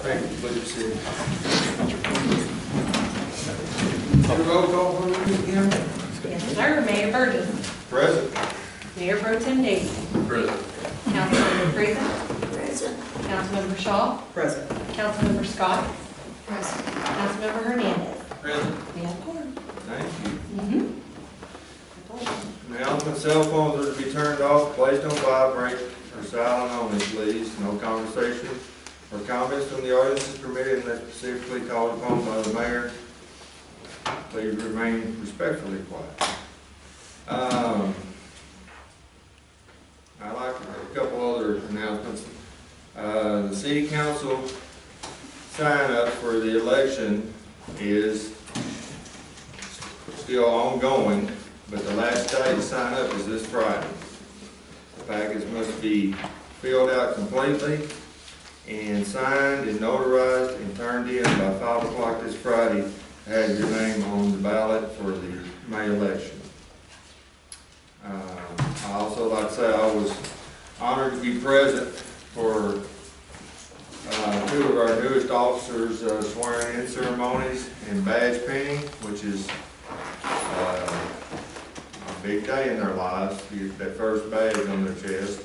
Thank you, please proceed. Your roll call for me again? Yes, sir. Mayor Burton. Present. Mayor Pro Tem Davis. Present. Councilmember Freeman. Present. Councilmember Shaw. Present. Councilmember Scott. Present. Councilmember Hernandez. Present. We have quorum. Thank you. Mm-hmm. Announcement, cell phones are to be turned off, placed on vibrate, or silent only, please. No conversation or comments from the audience is permitted unless specifically called upon by the mayor. Please remain respectfully quiet. I'd like to make a couple other announcements. The city council sign up for the election is still ongoing, but the last day to sign up is this Friday. The packets must be filled out completely and signed and notarized and turned in by 5 o'clock this Friday to have your name on the ballot for the May election. I also like to say I was honored to be present for two of our newest officers' swearing-in ceremonies and badge pinning, which is a big day in their lives, to get that first badge on their chest.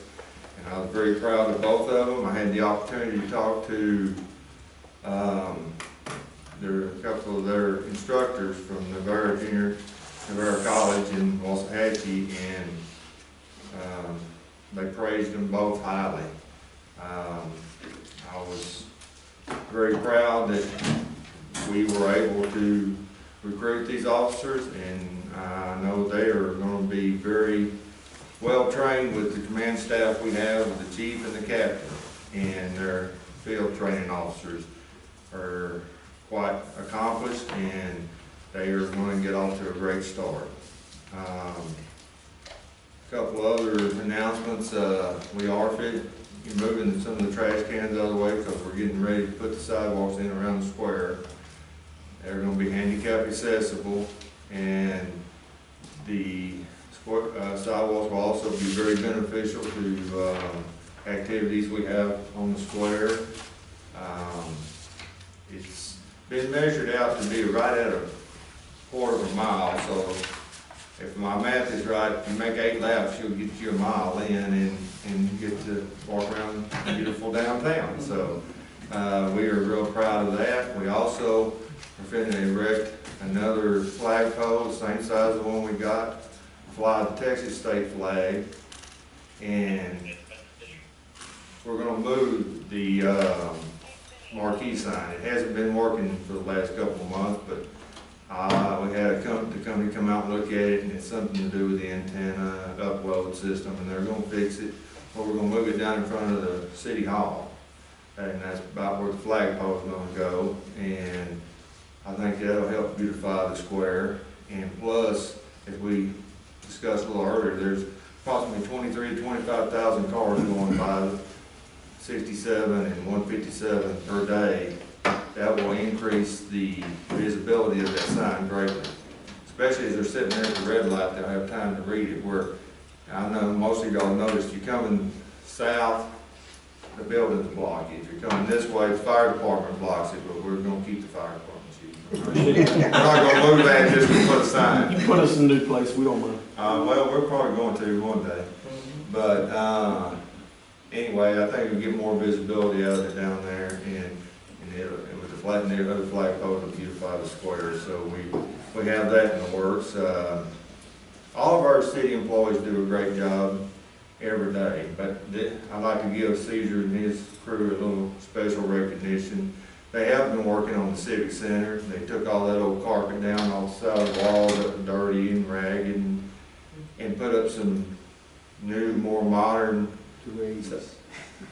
And I was very proud of both of them. I had the opportunity to talk to a couple of their instructors from Navarre College in Waxahachie, and they praised them both highly. I was very proud that we were able to recruit these officers, and I know they are going to be very well trained with the command staff we have, with the chief and the captain, and their field training officers are quite accomplished, and they are going to get off to a great start. A couple other announcements. We are moving some of the trash cans out of the way because we're getting ready to put the sidewalks in around the square. They're going to be handicap accessible, and the sidewalks will also be very beneficial to activities we have on the square. It's been measured out to be right at a quarter of a mile, so if my math is right, if you make 8 laps, you'll get you a mile in and get to walk around beautiful downtown. So we are real proud of that. We also are finna erect another flagpole, the same size as the one we got, fly the Texas state flag, and we're going to move the marquee sign. It hasn't been working for the last couple of months, but we had the company come out and look at it, and it's something to do with the antenna upload system, and they're going to fix it. Well, we're going to move it down in front of the city hall, and that's about where the flagpole is going to go, and I think that'll help beautify the square. And plus, as we discussed a little earlier, there's approximately 23,000 to 25,000 cars going by 67 and 157 per day. That will increase the visibility of that sign greatly. Especially as they're sitting there at the red light, they'll have time to read it. Where I know most of y'all noticed, you're coming south, the building's blocked. If you're coming this way, the fire department blocks it, but we're going to keep the fire department. We're not going to move that just to put a sign. Put us in a new place, we don't mind. Well, we're probably going to one day. But anyway, I think we'll get more visibility out of it down there, and with the other flagpole to beautify the square. So we have that in the works. All of our city employees do a great job every day, but I'd like to give Caesar and his crew a little special recognition. They have been working on the Civic Center. They took all that old carpet down off the side of the walls that were dirty and ragged, and put up some new, more modern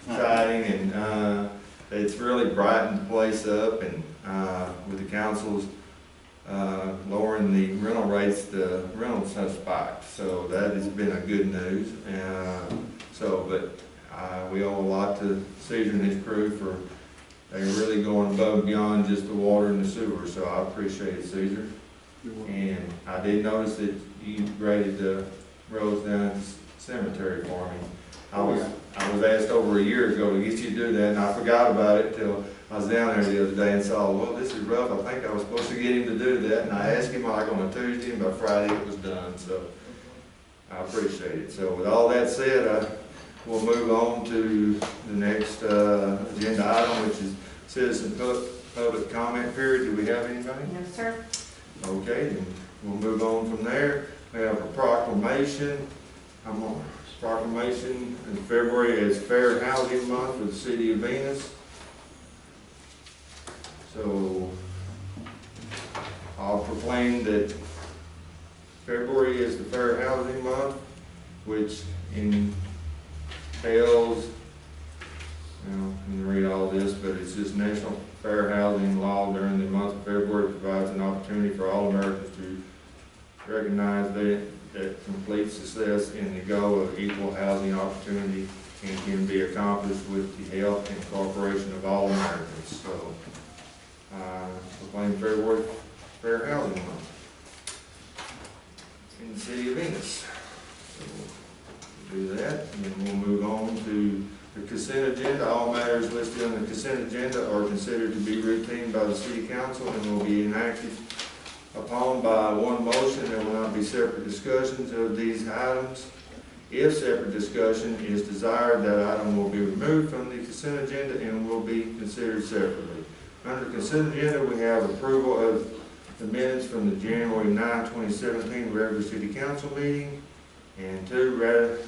siding, and it's really brightened the place up, and with the council's lowering the rental rates, the rentals have spiked. So that has been a good news. But we owe a lot to Caesar and his crew for they're really going above and beyond just the water and the sewer. So I appreciate it, Caesar. And I did notice that you graded the roads down at the cemetery for me. I was asked over a year ago to get you to do that, and I forgot about it till I was down there the other day and saw, well, this is rough, I think I was supposed to get him to do that, and I asked him like on a Tuesday, and by Friday it was done, so I appreciate it. So with all that said, we'll move on to the next agenda item, which is citizen public comment period. Do we have anybody? No, sir. Okay, then we'll move on from there. We have a proclamation. Proclamation in February as Fair Housing Month for the City of Venus. So I'll proclaim that February is the Fair Housing Month, which entails, you can read all this, but it's just National Fair Housing Law during the month of February provides an opportunity for all Americans to recognize that complete success in the goal of equal housing opportunity and can be accomplished with the help and cooperation of all Americans. So, proclaim February Fair Housing Month in the City of Venus. So, we'll do that, and then we'll move on to the consent agenda. All matters listed on the consent agenda are considered to be routine by the City Council and will be enacted upon by one motion. There will not be separate discussions of these items. If separate discussion is desired, that item will be removed from the consent agenda and will be considered separately. Under consent agenda, we have approval of the minutes from the January 9, 2017 regular City Council meeting, and 2,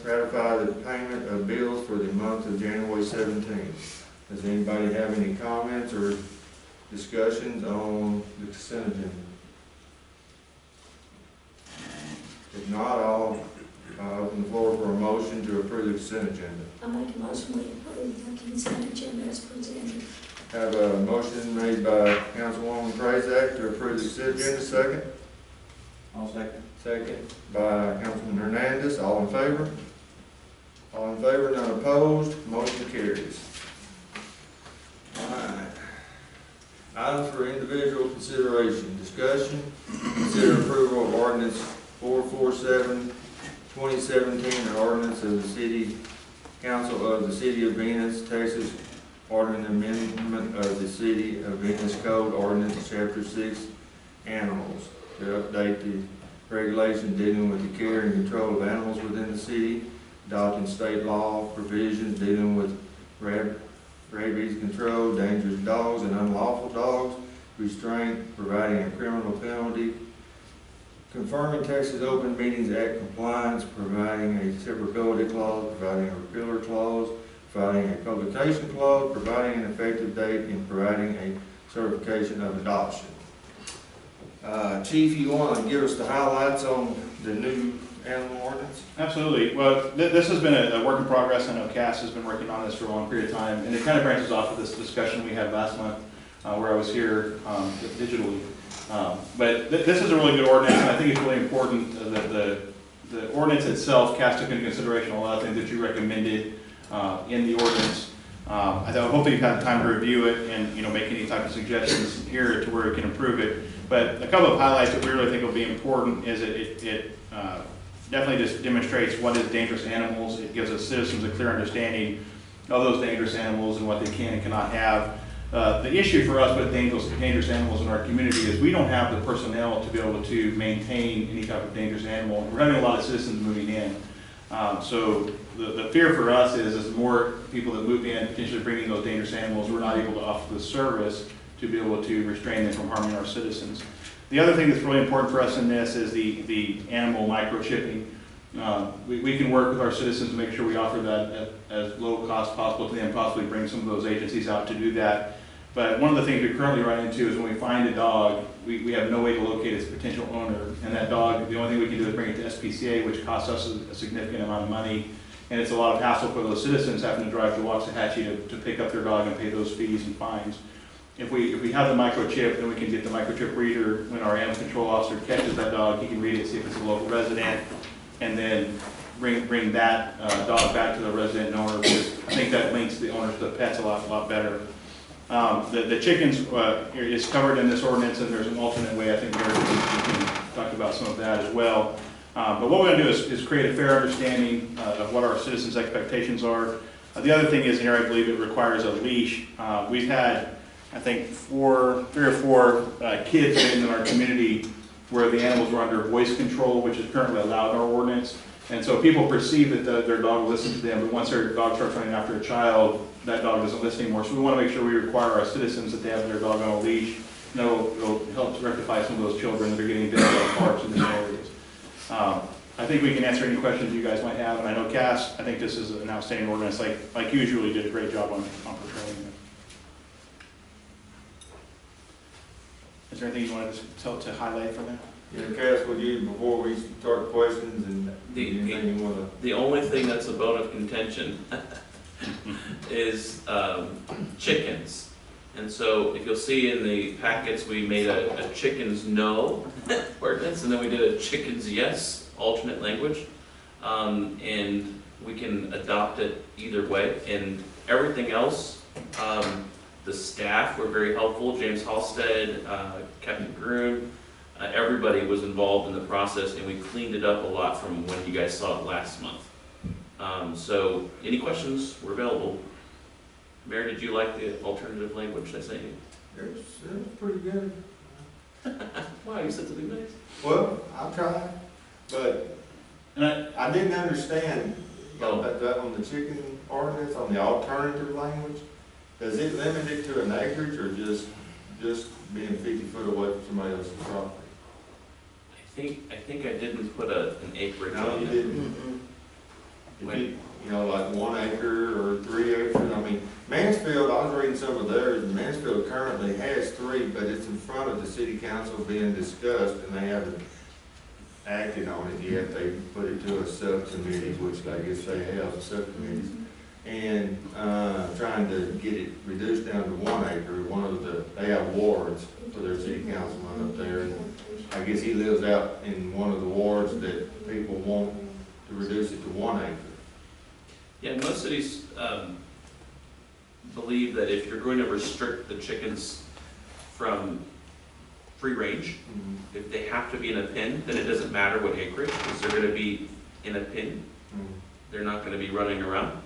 ratify the payment of bills for the month of January 17. Does anybody have any comments or discussions on the consent agenda? If not, I'll open the floor for a motion to approve the consent agenda. I make a motion we approve the consent agenda as presented. Have a motion made by Councilwoman Prazak to approve the consent agenda. Second? I'll second. Second by Councilman Hernandez. All in favor? All in favor, none opposed, motion carries. All right. Items for individual consideration. Discussion, consider approval of ordinance 447, 2017, an ordinance of the City Council of the City of Venus, Texas, ordering amendment of the City of Venus Code Ordinance Chapter 6, Animals, to update the regulations dealing with the care and control of animals within the city, adopting state law provisions dealing with rabies control, dangerous dogs and unlawful dogs, restraint, providing a criminal penalty, confirming Texas Open Meetings Act compliance, providing a severability clause, providing a repealer clause, providing a publication clause, providing an effective date, and providing a certification of adoption. Chief, you want to give us the highlights on the new animal ordinance? Absolutely. Well, this has been a work in progress. I know Cass has been working on this for a long period of time, and it kind of branches off of this discussion we had last month where I was here digitally. But this is a really good ordinance, and I think it's really important that the ordinance itself, Cass took into consideration a lot of things that you recommended in the ordinance. I hope that you've had time to review it and make any type of suggestions here to where we can improve it. But a couple of highlights that we really think will be important is it definitely just demonstrates what is dangerous animals. It gives us citizens a clear understanding of those dangerous animals and what they can and cannot have. The issue for us with dangerous animals in our community is we don't have the personnel to be able to maintain any type of dangerous animal. We're having a lot of citizens moving in. So the fear for us is more people that move in, potentially bringing those dangerous animals, we're not able to offer the service to be able to restrain them from harming our citizens. The other thing that's really important for us in this is the animal microchipping. We can work with our citizens to make sure we offer that at as low cost possible to them, possibly bring some of those agencies out to do that. But one of the things we currently run into is when we find a dog, we have no way to locate its potential owner. And that dog, the only thing we can do is bring it to SPCA, which costs us a significant amount of money. And it's a lot of hassle for those citizens having to drive to Waxahachie to pick up their dog and pay those fees and fines. If we have the microchip, then we can get the microchip reader. When our animal control officer catches that dog, he can read it, see if it's a local resident, and then bring that dog back to the resident owner. Because I think that links the owners to the pets a lot better. The chickens is covered in this ordinance, and there's an alternate way I think we can talk about some of that as well. But what we're going to do is create a fair understanding of what our citizens' expectations are. The other thing is here, I believe it requires a leash. We've had I think, 3 or 4 kids in our community where the animals were under voice control, which is currently allowed in our ordinance. And so people perceive that their dog will listen to them, but once their dog starts running after a child, that dog doesn't listen anymore. So we want to make sure we require our citizens that they have their dog on a leash. And it'll help to rectify some of those children that are getting bit by parks in these areas. I think we can answer any questions you guys might have, and I know Cass, I think this is an outstanding ordinance, like you usually did a great job on portraying it. Is there anything you wanted to highlight for them? Yeah, Cass, would you, before we start questions and anything you wanna? The only thing that's a bone of contention is chickens. And so if you'll see in the packets, we made a chickens no ordinance, and then we did a chickens yes alternate language. And we can adopt it either way. And everything else, the staff were very helpful. James Halstead, Captain Groom, everybody was involved in the process, and we cleaned it up a lot from when you guys saw it last month. So any questions were available. Mayor, did you like the alternative language I sent you? It was pretty good. Wow, you said something nice. Well, I tried, but And I didn't understand about that on the chicken ordinance, on the alternative language. Does it limit it to an acreage or just being 50 foot away from somebody else's property? I think I didn't put an acreage No, on you it. didn't. If you know, like 1 acre or 3 acres. I mean, Mansfield, I was reading some of theirs, and Mansfield currently has 3, but it's in front of the city council being discussed, and they haven't acted on it yet. They put it to a subcommittee, which I guess they have, subcommittees, and trying to get it reduced down to 1 acre. They have wards for their city councilman up there, and I guess he lives out in one of the wards that people want to reduce it to 1 acre. Yeah, most cities believe that if you're going to restrict the chickens from free range, if they have to be in a pen, then it doesn't matter what acreage, because they're going to be in a pen. They're not going to be running around.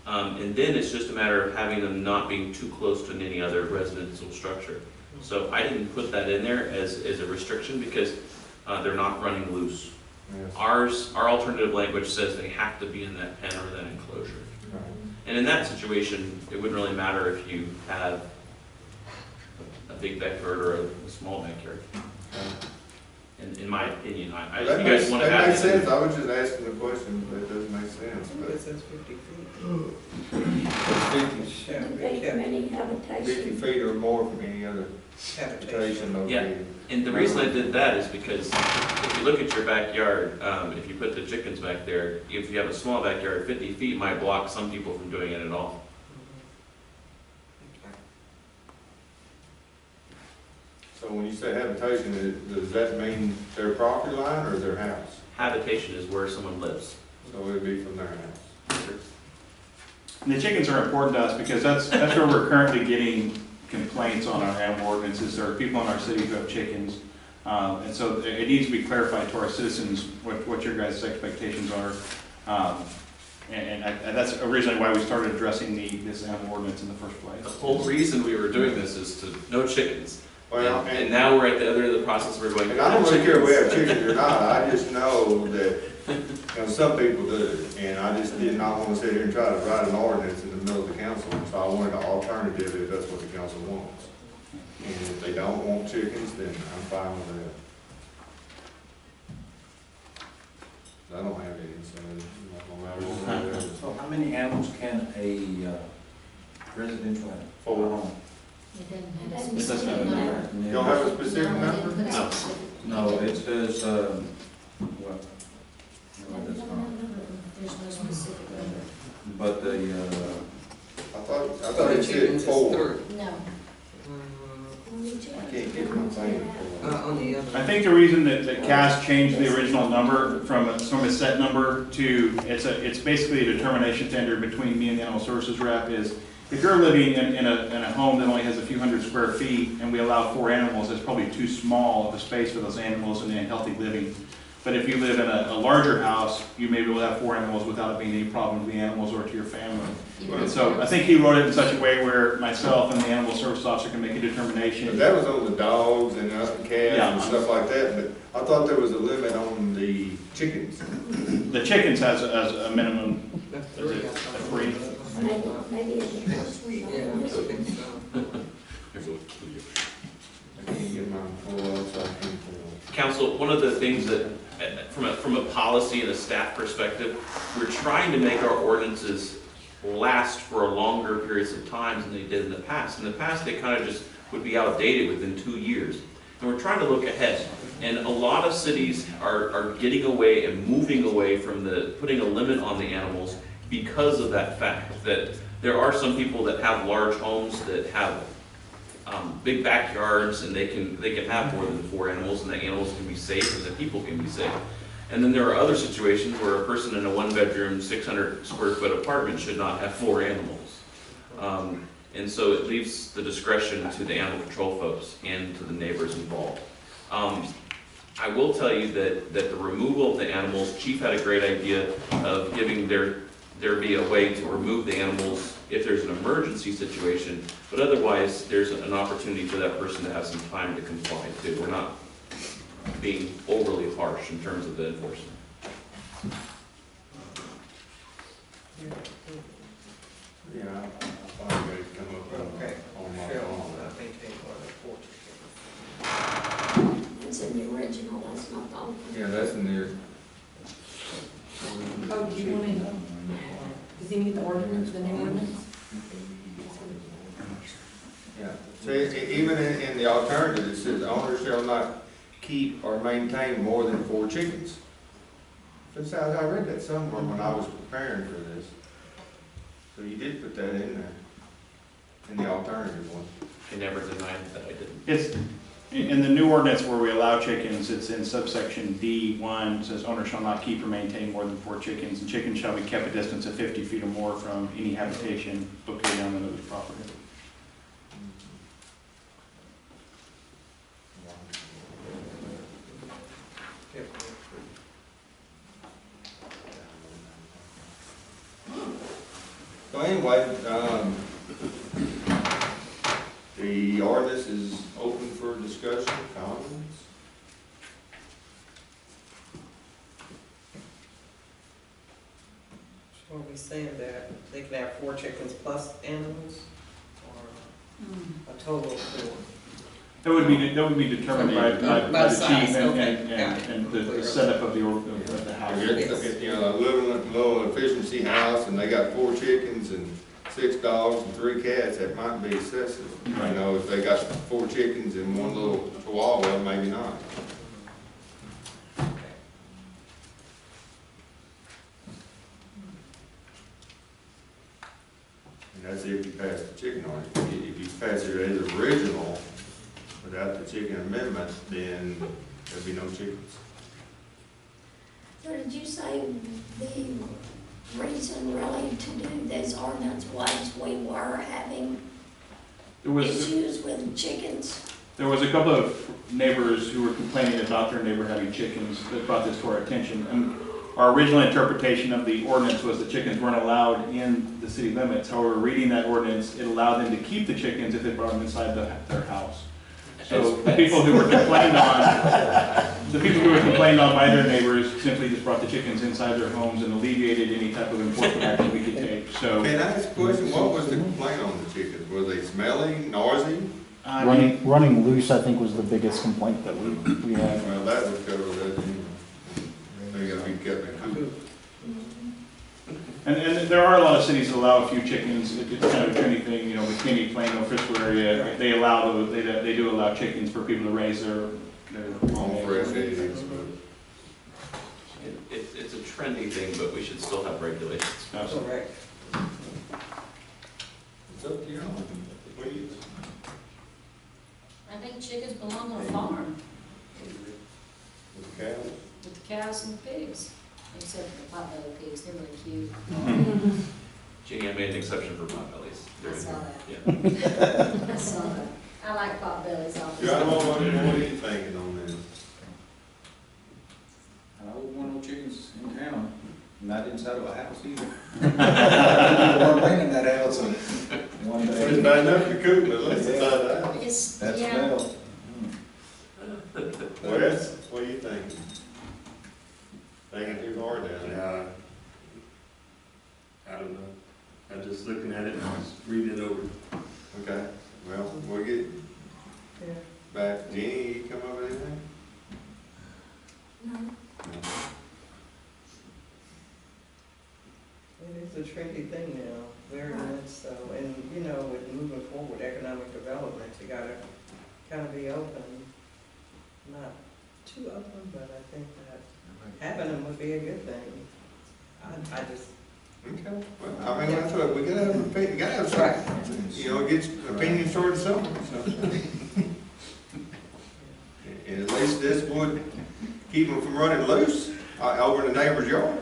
And then it's just a matter of having them not being too close to any other residential structure. So I didn't put that in there as a restriction because they're not running loose. Yes. Our alternative language says they have to be in that pen or that enclosure. Right. And in that situation, it wouldn't really matter if you have a big backyard or a small backyard. In my opinion, if That you makes, guys want to that add makes it. sense. I was just asking the question, but it doesn't make sense. But It says 50 feet. 50, Shall The be big kept many 50 habitation. feet or more from any other habitation. habitation located. And the reason I did that is because if you look at your backyard, if you put the chickens back there, if you have a small backyard, 50 feet might block some people from doing it at all. So when you say habitation, does that mean their property line or their house? Habitation is where someone lives. So it would be from their house. And the chickens are important to us because that's where we're currently getting complaints on our animal ordinances. There are people in our city who have chickens. And so it needs to be clarified to our citizens what your guys' expectations are. And that's originally why we started addressing this animal ordinance in the first place. The whole reason we were doing this is to no chickens. Well, And now we're at the other end of the process, we're going. and I don't really care if we have chickens or not, I just know that, some people do, and I just did not want to sit here and try to write an ordinance in the middle of the council, so I wanted an alternative if that's what the council wants. And if they don't want chickens, then I'm fine with that. I don't have any, so it's not gonna matter what. So how many animals can a residential have? 4. It didn't It have a doesn't specific say number. that. You don't have a specific No, it number? didn't put a No. specific. No, it says, what? No, that's not. There's no specific number. But the, I thought So it the said chickens is 4. 3. No. I can't get my thing. On the other. I think the reason that Cass changed the original number from a set number to, it's basically a determination tender between me and the animal services rep is, if you're living in a home that only has a few hundred square feet and we allow 4 animals, that's probably too small of a space for those animals and healthy living. But if you live in a larger house, you may be able to have 4 animals without it being any problem to the animals or to your family. And so I think he wrote it in such a way where myself and the animal service officer can make a But determination. that was on the dogs and the cats Yeah. and stuff like that, but I thought there was a limit on the chickens. The chickens has a minimum, That's is it three, a I thought. 3? Maybe in the first one. Yeah, I think so. I can't get mine pulled up, so I can't pull. Council, one of the things that, from a policy and a staff perspective, we're trying to make our ordinances last for a longer periods of time than they did in the past. In the past, they kind of just would be outdated within 2 years. And we're trying to look ahead. And a lot of cities are getting away and moving away from putting a limit on the animals because of that fact, that there are some people that have large homes that have big backyards, and they can have more than 4 animals, and the animals can be safe and the people can be safe. And then there are other situations where a person in a 1-bedroom, 600 square foot apartment should not have 4 animals. And so it leaves the discretion to the animal control folks and to the neighbors involved. I will tell you that the removal of the animals, Chief had a great idea of giving there be a way to remove the animals if there's an emergency situation, but otherwise, there's an opportunity for that person to have some time to comply too. We're not being overly harsh in terms of the enforcement. Yeah, I thought they'd come up with Okay. on my Michelle, phone. I think they want a porch. It's in the original, that's not the old one. Yeah, that's in there. Oh, do you want to, does he need the ordinance, the new ordinance? Yeah, so even in the alternative, it says owners shall not keep or maintain more than 4 chickens. That's how I read that somewhere when I was preparing for this. So you did put that in there, in the alternative one. I never denied that I didn't. It's, in the new ordinance where we allow chickens, it's in subsection D1, says owner shall not keep or maintain more than 4 chickens, and chickens shall be kept a distance of 50 feet or more from any habitation located on the other's property. So anyway, the ordinance is open for discussion, comments. So are we saying that they can have 4 chickens plus animals, or a total of 4? That would be determined by By the size, chief okay, and the setup of the house. If, you know, a little efficiency house and they got 4 chickens and 6 dogs and 3 cats, that might be excessive. You Right. know, if they got 4 chickens and 1 little chihuahua, maybe not. And that's if you pass the chicken ordinance. If you pass it as original, without the chicken amendment, then there'd be no chickens. So did you say the reason really to do this ordinance was we were having There was issues with chickens? a couple of neighbors who were complaining about their neighbor having chickens that brought this to our attention. And our original interpretation of the ordinance was that chickens weren't allowed in the city limits. However, reading that ordinance, it allowed them to keep the chickens if they brought them inside their house. So the people who were complained on by their neighbors simply just brought the chickens inside their homes and alleviated any type of enforcement action we could take. So Can I ask a question? What was the complaint on the chickens? Were they smelly, noisy? I mean, Running loose, I think, was the biggest complaint that we had. Well, that would cover that, anyway. They gotta be kept in coop. and there are a lot of cities that allow a few chickens. It's kind of a trendy thing, you know, McKinney, Plano, Frisco area. They allow those. They do allow chickens for people to raise their On fresh eggs, It's a trendy thing, but we should still have regulations. Absolutely. Correct. it's up to you, please. I think chickens belong on a farm With the cows. with the cows and the pigs, except for the potbelly pigs, they're really cute. Jeannie, I made an exception for potbellies. I saw that. Yeah. I saw that. I like potbellies Yeah, I also. don't know what are you thinking on this? house either. We're renting that house and one It's day. bad enough to cook, but let's decide that. I guess, That's yeah, well. Wes, what do you think? Thinking too hard down there. I don't know. I'm just looking at it and I was reading it over. Okay, well, we'll get Yeah. back. Jeannie, you come up with anything? No. It is a trendy thing now, very much so, and, you know, with moving forward, economic development, you gotta kind of be open, not too open, but I think that having them would be a good thing. I just, Okay, well, I mean, that's what, we gotta have an opinion, we gotta have some, you know, get opinions toward something, so. And at least this would keep them from running loose, over in the neighbor's yard.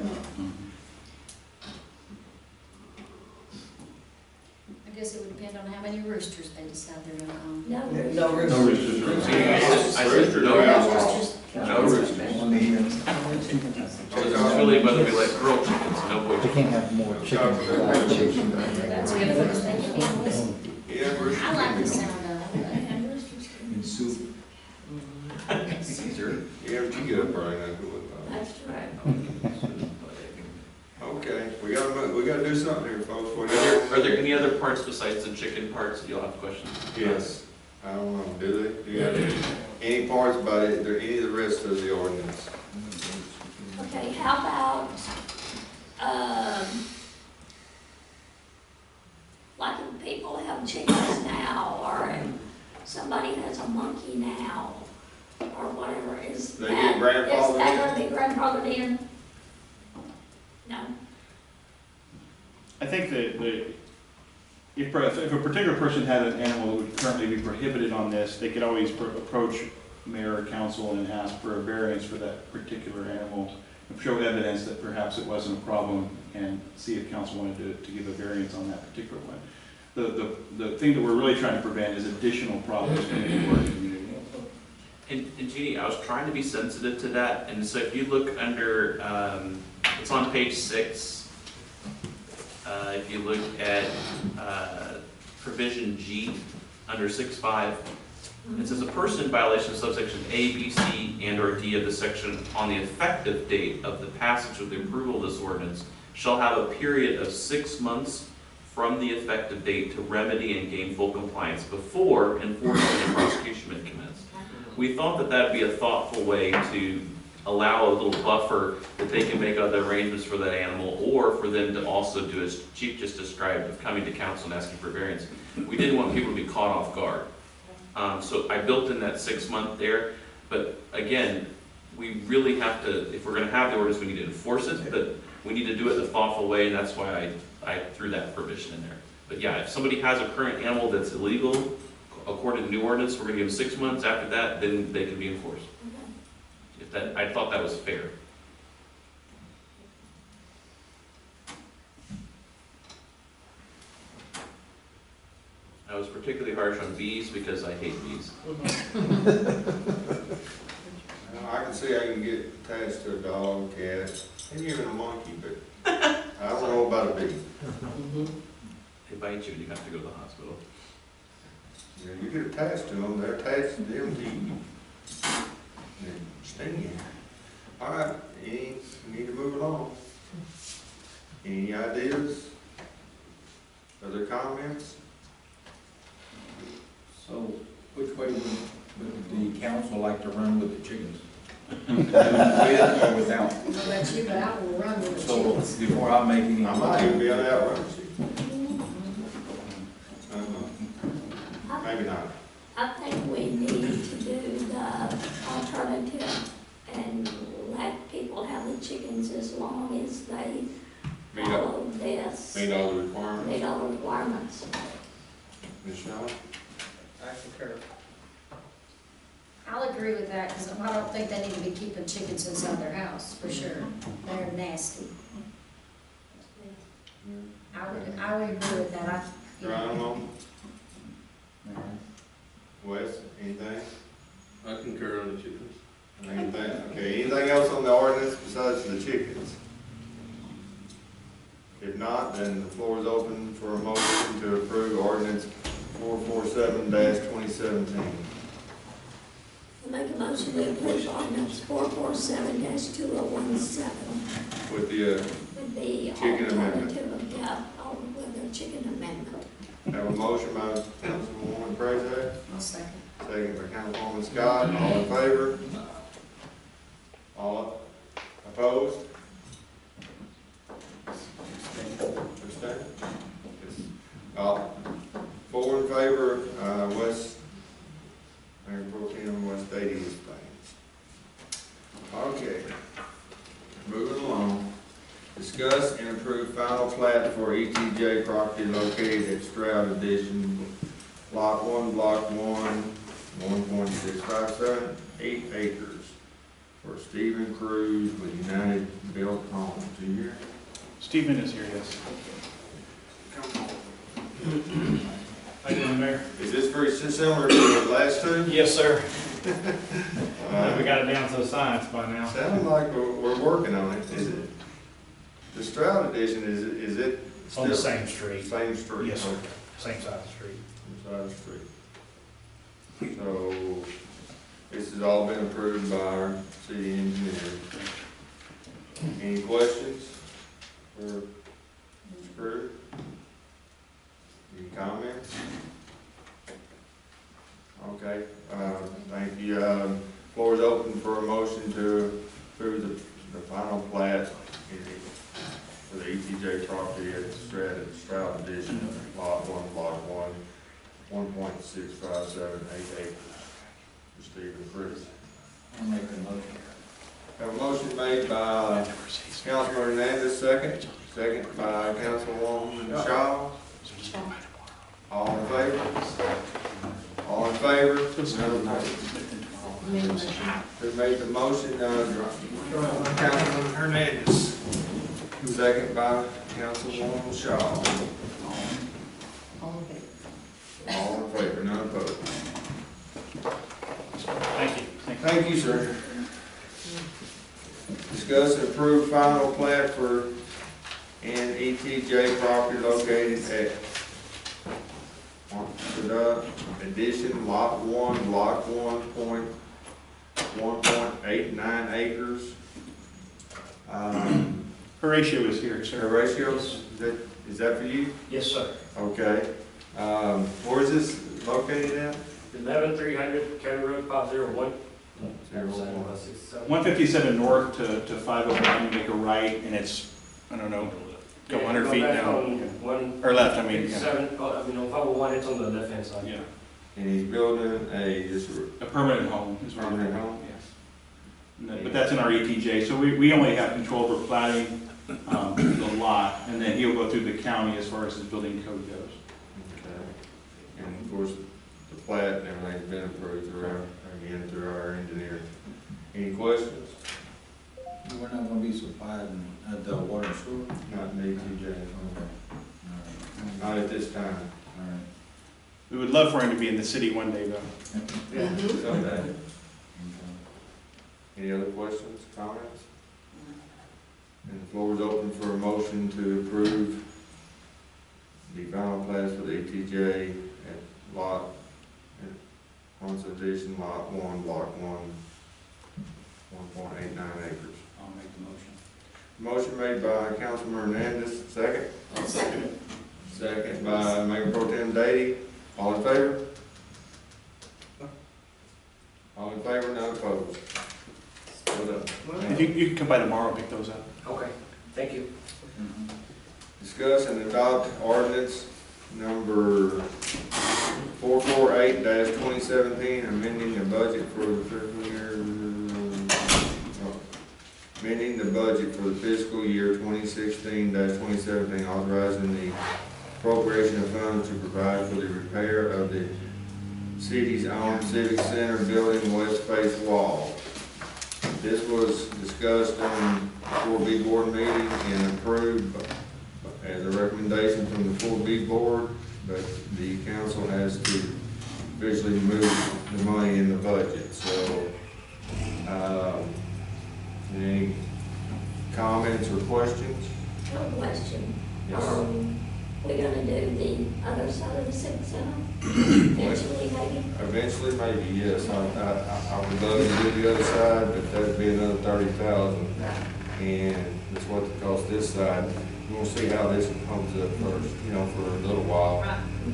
I guess it would depend on how many roosters they decide they're gonna own. No. no roosters. No roosters. I said no roosters. No roosters. On the ends. So this is really whether we like grilled chickens, no boy They chickens. can't have more chickens than that chicken. That's good for the family. Yeah, we're. I like the sound of it. And roosters. And soup. Caesar. Yeah, but you get up early enough to look. That's right. Okay, we gotta do something here, folks. Are there any other parts besides the chicken parts that you'll have questions? Yes, I don't know, do they? Do you have any parts about it, or any of the rest of the ordinance? Okay, how about, like if people have chickens now, or if somebody has a monkey now, or whatever, is They that, get grandfathered is that gonna be grandfathered in? No? I think that if a particular person had an animal that would currently be prohibited on this, they could always approach mayor or council and ask for a variance for that particular animal, and show evidence that perhaps it wasn't a problem, and see if council wanted to give a variance on that particular one. The thing that we're really trying to prevent is additional problems coming into our community. And Jeannie, I was trying to be sensitive to that, and so if you look under, it's on page 6. If you look at provision G, under 6.5, it says a person in violation of subsection A, B, C, and or D of this section on the effective date of the passage of the approval of this ordinance shall have a period of 6 months from the effective date to remedy and gain full compliance before enforcement and prosecution may commence. We thought that that'd be a thoughtful way to allow a little buffer that they can make other arrangements for that animal, or for them to also do, as Chief just described, of coming to council and asking for variance. We didn't want people to be caught off guard. So I built in that 6 month there, but again, we really have to, if we're gonna have the ordinance, we need to enforce it, but we need to do it in a thoughtful way, and that's why I threw that provision in there. But yeah, if somebody has a current animal that's illegal, according to the new ordinance, we're gonna give them 6 months. After that, then they can be enforced. If that, I thought that was fair. I was particularly harsh on bees because I hate bees. I can see I can get attached to a dog, cat, and even a monkey, but I don't know about a bee. They bite you and you have to go to the hospital. You know, you get attached to them, they're attached to them to you. They sting you. All right, we need to move along. Any ideas? Other comments? So which way would the council like to run with the chickens? With or without? I don't know about you, but I will run with the So chickens. before I make any. I might even be on that run. Maybe not. I think we need to do the alternative and let people have the chickens as long as they Meet all, follow this. meet all the requirements. Meet all the requirements. Ms. Shaw? I concur. I'll agree with that, because I don't think they need to be keeping chickens inside their house, for sure. They're nasty. I would agree with that. Geronimo? Wes, anything? I concur on the chickens. Anything, okay, anything else on the ordinance besides the chickens? If not, then the floor is open for a motion to approve ordinance 447-2017. I make a motion to approve ordinance 447-2017 With the, with the Chicken amendment. alternative of, with the chicken amendment. have a motion by Councilwoman Prezak, I'll second. second by Councilwoman Scott, all in favor? All opposed? Abstain? Four in favor, Mayor Pro Tem West Beatty abstains. Okay, moving along. Discuss and approve final plat for ETJ property located at Stroud Addition, Lot 1, Block 1, 1.657, 8 acres for Stephen Cruz with United Built Homes. Are you here? Stephen is here, yes. How you doing, Mayor? Is this very similar to the last two? Yes, sir. We got it down to a science by now. Sounds like we're working on it. Is it, the Stroud Addition, is it It's on the still same street, same street? Yes, sir. Okay. same side of the street. Same side of the street. So, this has all been approved by our city engineer. Any questions for Mr. Cruz? Any comments? Okay, thank you. Floor is open for a motion to approve the final plat for the ETJ property at Stroud Addition, Lot 1, Block 1, 1.657, 8 acres for Stephen Cruz. I'll make the motion. Have a motion made by Councilman Hernandez, second by Councilwoman Shaw. All in favor? All in favor? Who made the motion? Councilman Hernandez. Second by Councilwoman Shaw. All in favor, none opposed. Thank you. Thank you, sir. Discuss and approve final plat for an ETJ property located at Addition, Lot 1, Block 1.89 acres. Horatio is here, sir. Horatio, is that for you? Yes, sir. Okay. Where is this located at? 11300 County Road 501. 157 north to 509, you make a right, and it's, I don't know, a couple hundred feet down. Or left, I mean. Yeah. 57, on 501, it's on the left-hand side. Yeah. And he's building A permanent home is what Permanent we're home? Yes. But that's in our ETJ, so we only have control over platting the lot, and then he'll go through the county as far as his building code goes. Okay. And of course, the plat and everything's been approved through our engineer. Any questions? We're not gonna be supplied at the water and sewer? Not in ETJ. Okay. Not at this time. All right. We would love for him to be in the city one day, though. Someday. Any other questions, comments? And the floor is open for a motion to approve the final plans for the ETJ at Lot, Conservation Lot 1, Block 1.89 acres. I'll make the motion. Motion made by Councilman Hernandez, second. Second by Mayor Pro Tem Dady. All in favor? All in favor, none opposed. Well done. If you can come by tomorrow and pick those up. Okay, thank you. Discuss and adopt ordinance number 448-2017, amending the budget for the fiscal year, amending the budget for the fiscal year 2016-2017, authorizing the appropriation of funds to provide for the repair of the city's own civic center building west face wall. This was discussed on the 4B board meeting and approved as a recommendation from the 4B board, but the council has to officially move the money in the budget. So, any comments or questions? No question. Yes. We're gonna do the other side of the civic center eventually, maybe. Eventually, maybe, yes. I would love to do the other side, but that'd be another 30,000. And that's what it costs this side. We'll see how this comes up first, you know, for a little while.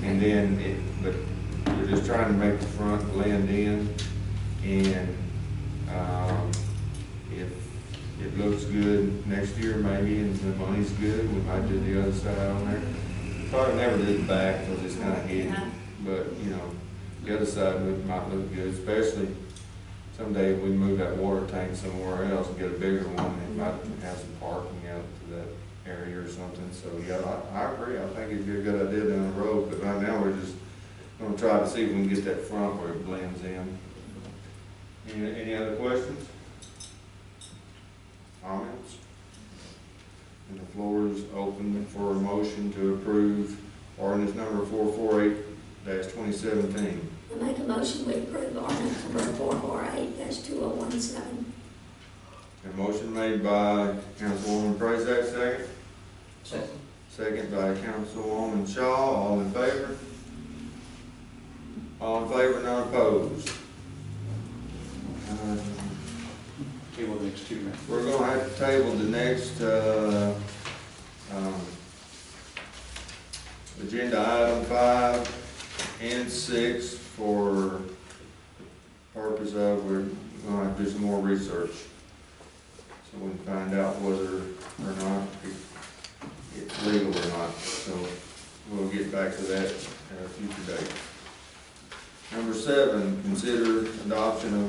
And then but we're just trying to make the front blend in. And, if it looks good next year maybe, and the money's good, we might do the other side on there. Probably never do the back because it's kind of hidden, but, you know, the other side might look good, especially someday if we move that water tank somewhere else and get a bigger one, it might have some parking out to that area or something. So, yeah, I agree. I think it'd be a good idea down the road, but right now we're just gonna try to see if we can get that front where it blends in. Any other questions? Comments? And the floor is open for a motion to approve ordinance number 448-2017. I make a motion we approve ordinance number 448-2017. A motion made by Councilwoman Prezak, second. Second. Second by Councilwoman Shaw. All in favor? All in favor, none opposed. Table the next two, man. We're gonna have to table the next, agenda item 5 and 6 for purpose of, we're gonna have to do some more research. So we can find out whether or not it's legal or not. So we'll get back to that at a future date. Number 7, consider adoption of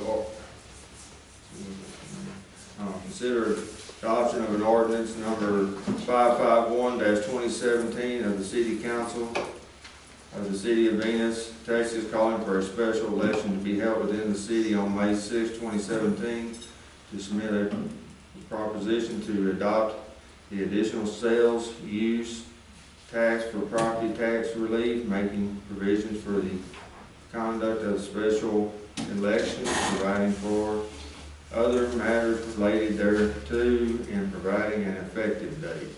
an ordinance number 551-2017 of the City Council of the City of Venus, Texas, calling for a special election to be held within the city on May 6, 2017, to submit a proposition to adopt the additional sales use tax for property tax relief, making provisions for the conduct of special elections, providing for other matters related thereto, and providing an effective date.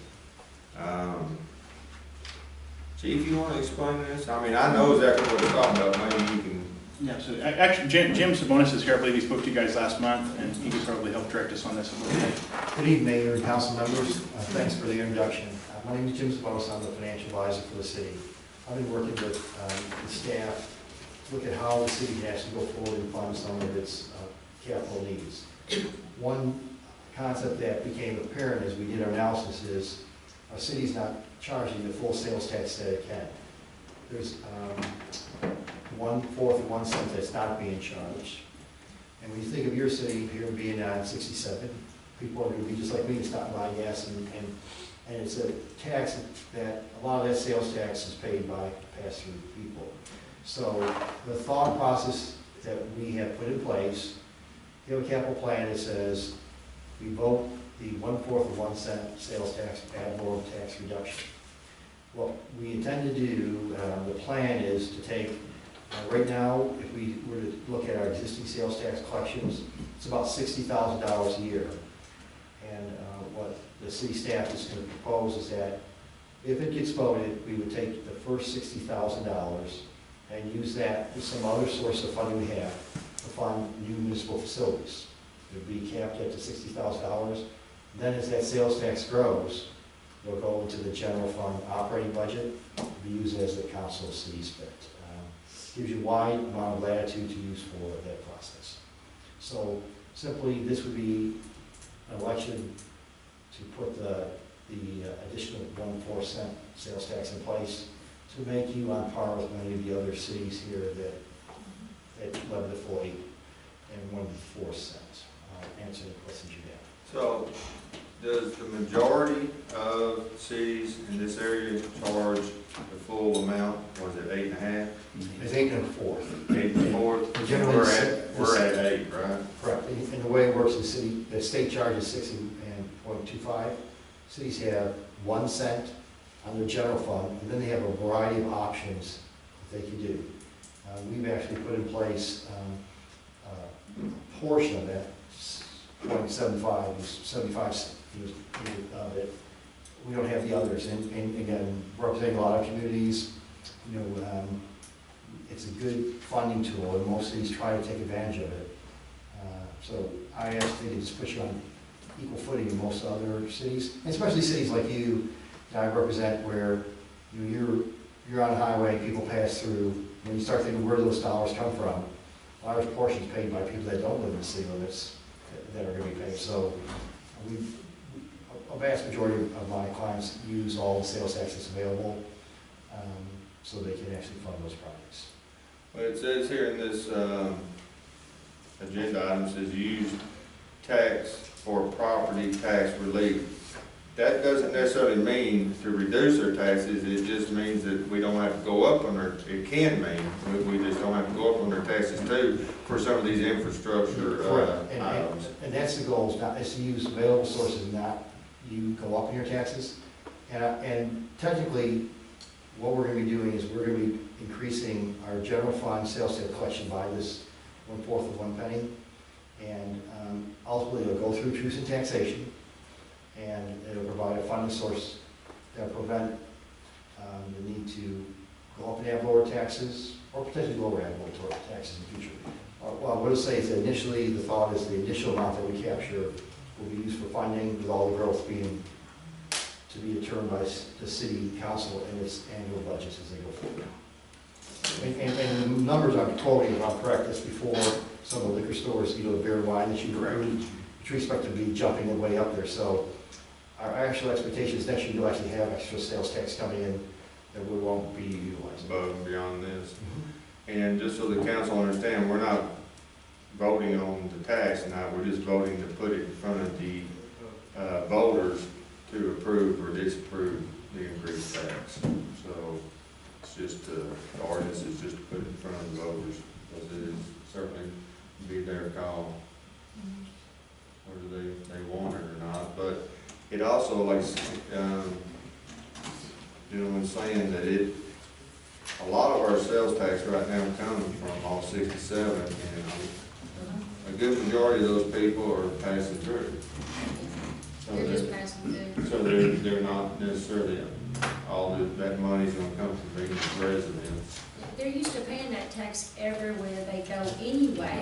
Chief, you want to explain this? I mean, I know exactly what we're talking about, maybe you can. Yeah, so actually, Jim Sabonis is here. I believe he spoke to you guys last month, and he could probably help direct us on this a little bit. Good evening, Mayor and council members. Thanks for the introduction. My name is Jim Sabonis. I'm the financial advisor for the city. I've been working with the staff to look at how the city has to go forward and fund some of its capital needs. One concept that became apparent as we did our analysis is our city's not charging the full sales tax that it can. There's 1/4 of 1 cent that's not being charged. And when you think of your city here being on 67, people are going to be just like me, stopping by gas, and it's a tax that a lot of that sales tax is paid by pass-through people. So the thought process that we have put in place, we have a capital plan that says we vote the 1/4 of 1 cent sales tax ad valorem tax reduction. What we intend to do, the plan is to take, right now, if we were to look at our existing sales tax collections, it's about $60,000 a year. And what the city staff is going to propose is that if it gets voted, we would take the first $60,000 and use that with some other source of funding we have to fund new municipal facilities. It would be capped at the $60,000. Then as that sales tax grows, it'll go into the general fund operating budget, be used as the council sees fit. Gives you wide amount of latitude to use for that process. So simply, this would be an election to put the additional 1/4 cent sales tax in place to make you on par with many of the other cities here that levy the full 8 and 1/4 cents. I'll answer any questions you have. So, does the majority of cities in this area charge the full amount? Was it 8.5? It's 8 1/4. 8 1/4? Generally, We're at 8, right? Correct. And the way it works, the state charges 60.25. Cities have 1 cent on their general fund, and then they have a variety of options that they can do. We've actually put in place a portion of that, 0.75, 75 of it, we don't have the others. And again, representing a lot of communities, it's a good funding tool, and most cities try to take advantage of it. So I actually think it just puts you on equal footing in most other cities, and especially cities like you that I represent, where you're on a highway, people pass through, and you start thinking where those dollars come from. A large portion is paid by people that don't live in the city limits that are going to be paid. So a vast majority of my clients use all the sales tax that's available, so they can actually fund those projects. Well, it says here in this agenda item, says use tax for property tax relief. That doesn't necessarily mean to reduce their taxes, it just means that we don't have to go up on their, it can mean, we just don't have to go up on their taxes too for some of these infrastructure Correct. items. And that's the goal, is to use available sources, not you go up in your taxes. And technically, what we're going to be doing is we're going to be increasing our general fund sales tax collection by this 1/4 of 1 penny. And ultimately, it'll go through truth and taxation, and it'll provide a funding source that will prevent the need to go up and have lower taxes, or potentially lower and lower taxes in the future. Well, what I'll say is that initially, the thought is the initial amount that we capture will be used for funding, with all the growth being to be determined by the city council and its annual budgets as they go forward. And the numbers I'm quoting, if I'm correct, is before some of the liquor stores, the beer and wine that you expect to be jumping way up there. So our actual expectation is next year you'll actually have extra sales tax coming in that we won't be utilizing. Above and beyond this. And just so the council understand, we're not voting on the tax tonight, we're just voting to put it in front of the voters to approve or disapprove the increased tax. So it's just, the ordinance is just to put it in front of the voters, because it is certainly be their call, whether they want it or not. But it also, like, gentleman saying that a lot of our sales tax right now comes from all 67, and a good majority of those people are passing through. So They're just passing through. So they're not necessarily, all that money's gonna come from being residents. They're used to paying that tax everywhere they go anyway.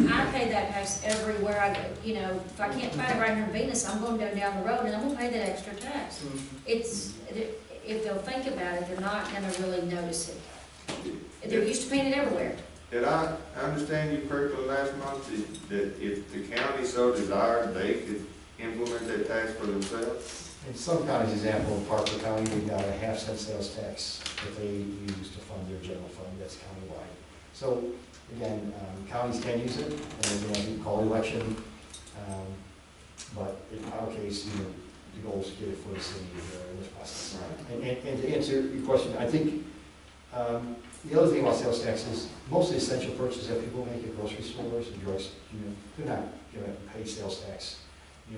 I pay that tax everywhere I go, if I can't find it right here in Venus, I'm going to go down the road and I'm gonna pay that extra tax. If they'll think about it, they're not gonna really notice it. They're used to paying it everywhere. Did I understand you correctly last month, that if the county so desired, they could implement that tax for themselves? In some counties, example, in Parker County, we've got a 1/2 cent sales tax that they use to fund their general fund, that's countywide. So, again, counties can use it, and you call election, but in our case, the goal is to get it for the city in this process. Right. And to answer your question, I think the other thing about sales tax is most of the essential purchases that people make at grocery stores and drugs, they're not going to pay sales tax.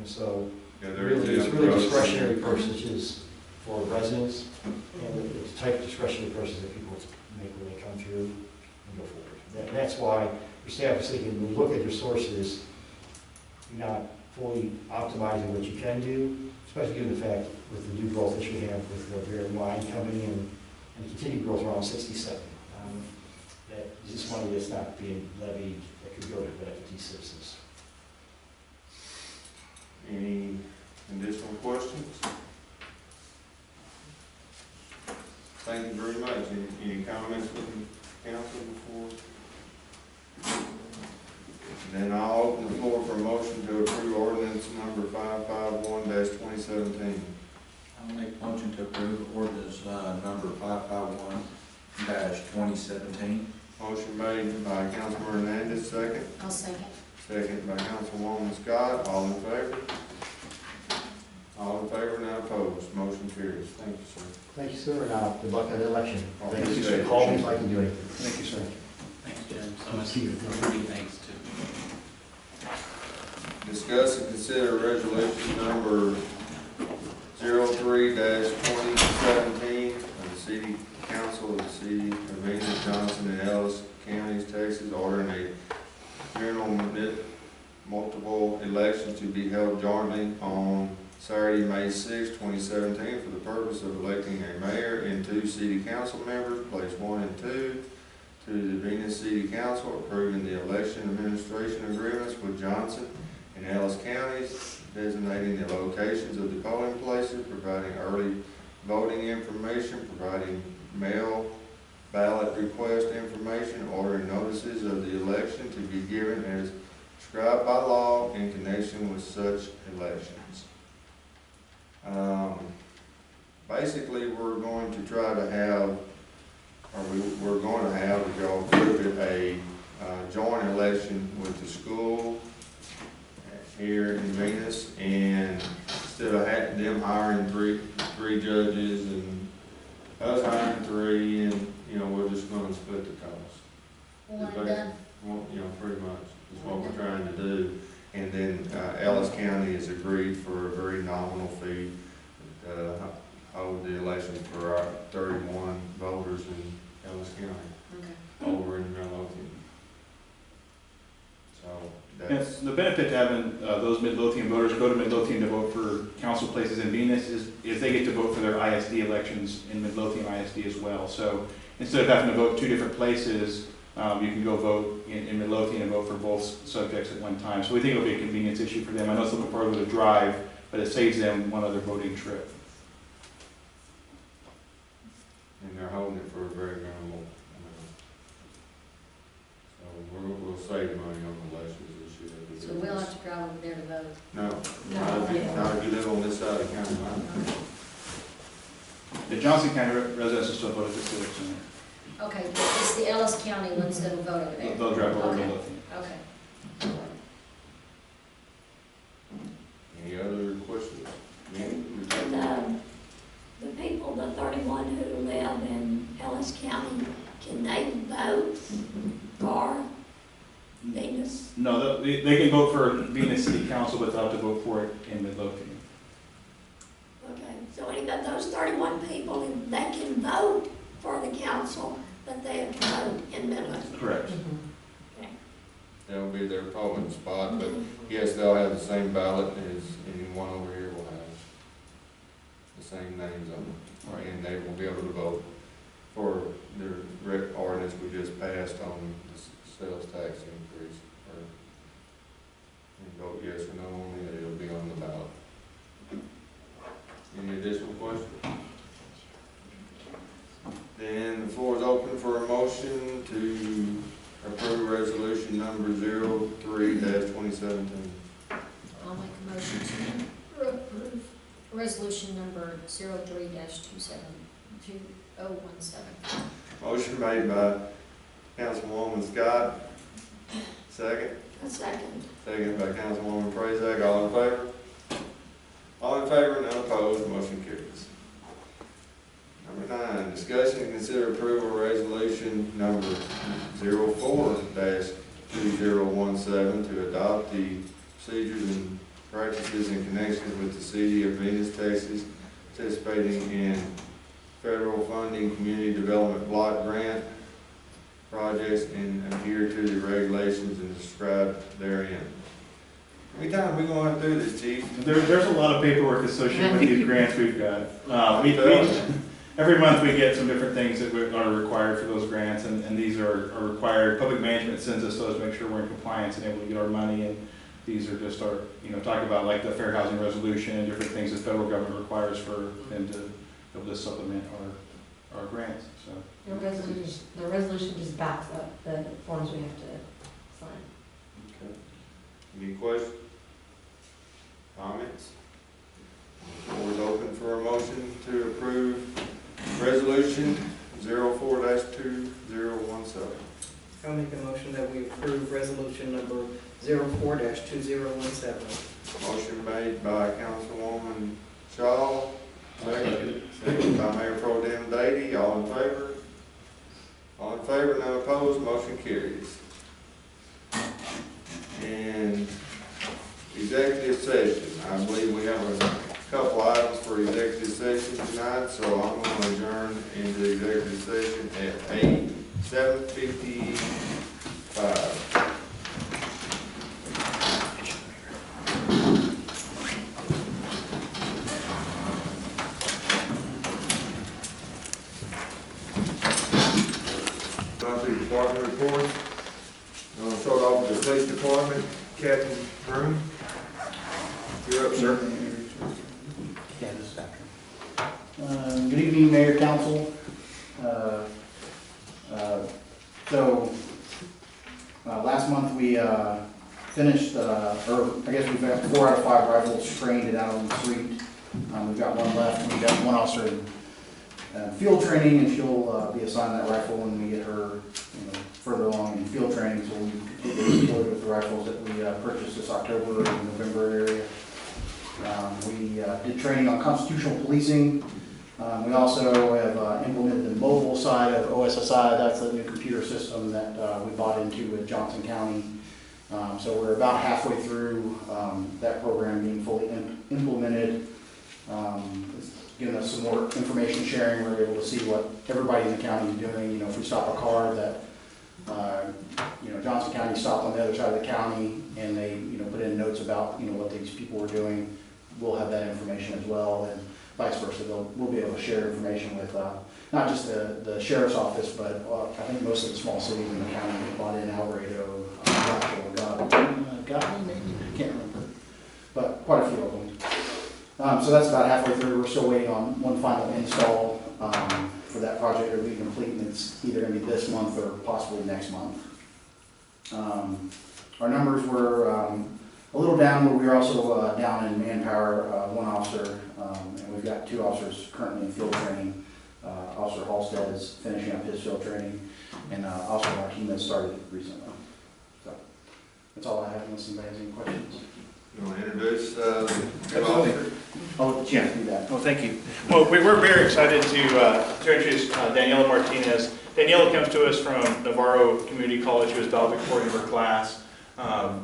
So really, it's really discretionary purchases for residents, and the type of discretionary purchases that people make when they come through and go forward. That's why your staff is thinking, when you look at your sources, you're not fully optimizing what you can do, especially given the fact with the new growth that you have with the beer and wine coming in and continued growth around 67. That is just money that's not being levied that could go to benefit these citizens. Any additional questions? Thank you very much. Any comments from the council before? Then I'll open the floor for a motion to approve ordinance number 551-2017. I'll make a motion to approve ordinance number 551-2017. Motion made by Councilman Hernandez, second. I'll second. Second by Councilwoman Scott. All in favor? All in favor, none opposed. Motion carries. Thank you, sir. Thank you, sir, and good luck on the election. Thank Thank you, you. sir. Call me if I can do anything. Thank you, sir. Thanks, Jim, so much. Thank you. Many thanks too. Discuss and consider resolution number 03-2017 of the City Council of the City of Venus, Johnson, and Ellis Counties, Texas, ordering a general multiple elections to be held jointly on Saturday, May 6, 2017, for the purpose of electing a mayor and 2 city council members, place 1 and 2, to the Venus City Council, approving the election administration agreements with Johnson and Ellis counties, designating the locations of the polling places, providing early voting information, providing mail ballot request information, ordering notices of the election to be given as prescribed by law in connection with such elections. Basically, we're going to try to have, or we're going to have, if y'all approve it, a joint election with the school here in Venus, and instead of having them hiring three judges and us hiring 3, and, you know, we're just gonna split the cost. One and done. Well, you know, pretty much, is what we're trying to do. And then Ellis County has agreed for a very nominal fee, hold the election for our 31 voters in Ellis County, Okay. over in Midlothian. So And that's, the benefit to having those Midlothian voters go to Midlothian to vote for council places in Venus is they get to vote for their ISD elections in Midlothian ISD as well. So instead of having to vote 2 different places, you can go vote in Midlothian and vote for both subjects at one time. So we think it'll be a convenience issue for them. I know it's a little further to drive, but it saves them one other voting trip. and they're holding it for a very minimal amount. So we'll save money on the elections this year. So we'll have to drive over there to vote. No, No. not if you live on this side of the county line. The Johnson County residents will still vote at the Civic Center. Okay, but it's the Ellis County ones that will vote over there. They'll drive over to Okay. Midlothian. Okay. Any other questions? And, the people, the 31 who live in Ellis County, can they vote for Venus? No, they can vote for Venus City Council, but they'll have to vote for it in Midlothian. Okay, so any of those 31 people, they can vote for the council, but they have to vote in Midlothian. Correct. That'll be their polling spot, but yes, they'll have the same ballot as anyone over here will have. The same names on it. Right. And they will be able to vote for the ordinance we just passed on the sales tax increase. And vote yes or no on it, it'll be on the ballot. Any additional questions? Then the floor is open for a motion to approve resolution number 03-2017. I'll make a motion to approve resolution number 03-2017. Motion made by Councilwoman Scott. Second. A second. Second by Councilwoman Prezak. All in favor? All in favor, none opposed, motion carries. Number 9, discussion and consider approval of resolution number 04-2017 to adopt the procedures and practices in connection with the City of Venus, Texas, participating in federal funding community development block grant projects and adhere to the regulations and described therein. How many times we gonna have to do this, Chief? There's a lot of paperwork associated with these grants we've got. Every month we get some different things that are required for those grants, and these are required. Public management sends us those to make sure we're in compliance and able to get our money, and these are just our, talk about like the fair housing resolution and different things the federal government requires for them to be able to supplement our grants, so. The resolution just backs up the forms we have to sign. Okay. Any questions? Comments? Floor is open for a motion to approve resolution 04-2017. I'll make a motion that we approve resolution number 04-2017. Motion made by Councilwoman Shaw, second by Mayor Pro Tem Dady. All in favor? All in favor, none opposed, motion carries. And executive session, I believe we have a couple items for executive session tonight, so I'm going to adjourn into executive session at 7:55. reports. I'm gonna start off with the police department. Captain Broom, you're up, sir. Good evening, Mayor, Council. Last month we finished, or I guess we've got 4 out of 5 rifles trained and out on the street. We've got one left. We've got one officer in field training, and she'll be assigned that rifle when we get her further along in field training, so we can get deployed with the rifles that we purchased this October and November area. We did training on constitutional policing. We also have implemented the mobile side of OSSI. That's a new computer system that we bought into with Johnson County. So we're about halfway through that program being fully implemented. It's given us some more information sharing. We're able to see what everybody in the county is doing. If we stop a car that, Johnson County stopped on the other side of the county and they, put in notes about, what these people were doing, we'll have that information as well, and vice versa. We'll be able to share information with not just the sheriff's office, but I think most of the small cities in the county have bought in Alvarado, Godwin, maybe, I can't remember, but quite a few of them. So that's about halfway through. We're still waiting on one final install for that project to be complete, and it's either going to be this month or possibly next month. Our numbers were a little down, but we were also down in manpower, one officer, and we've got 2 officers currently in field training. Officer Halstead is finishing up his field training, and Officer Martinez started recently. So that's all I have, unless anybody has any questions. You want to introduce the new Absolutely. officer? Oh, yeah, do that. Well, thank you. Well, we're very excited to introduce Daniela Martinez. Daniela comes to us from Navarro Community College. She was valedictorian of her class.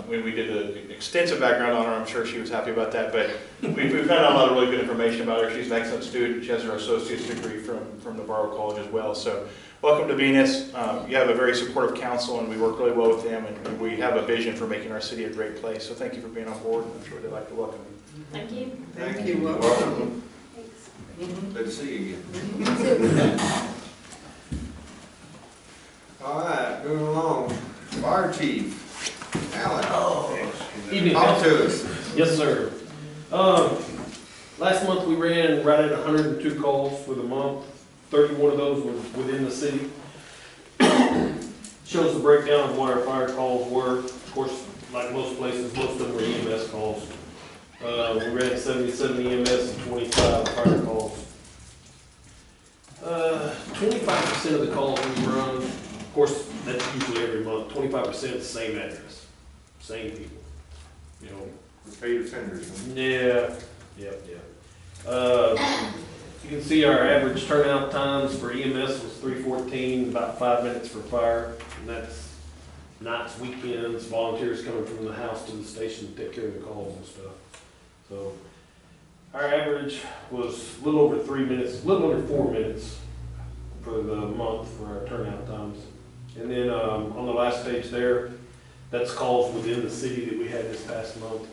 When we did an extensive background on her, I'm sure she was happy about that, but we've found out a lot of really good information about her. She's an excellent student. She has her associate's degree from Navarro College as well. So welcome to Venus. You have a very supportive council, and we work really well with them, and we have a vision for making our city a great place. So thank you for being on board, and I'm sure they'd like to welcome you. Thank you. Thank you. Welcome. Thanks. Good to see you again. All right, moving along. Fire chief, Alan. Evening, Talk Council. to us. Yes, sir. Last month we ran right at 102 calls for the month. 31 of those were within the city. Shows the breakdown of what our fire calls were. Of course, like most places, most of them were EMS calls. We ran 77 EMS and 25 fire calls. 25% of the calls we run, of course, that's usually every month. 25% same address, same people. Repeat offenders. Yeah. You can see our average turnout times for EMS was 3:14, about 5 minutes for fire, and that's nights, weekends, volunteers coming from the house to the station to take care of the calls and stuff. So our average was a little over 3 minutes, a little under 4 minutes for the month for our turnout times. And then on the last page there, that's calls within the city that we had this past month.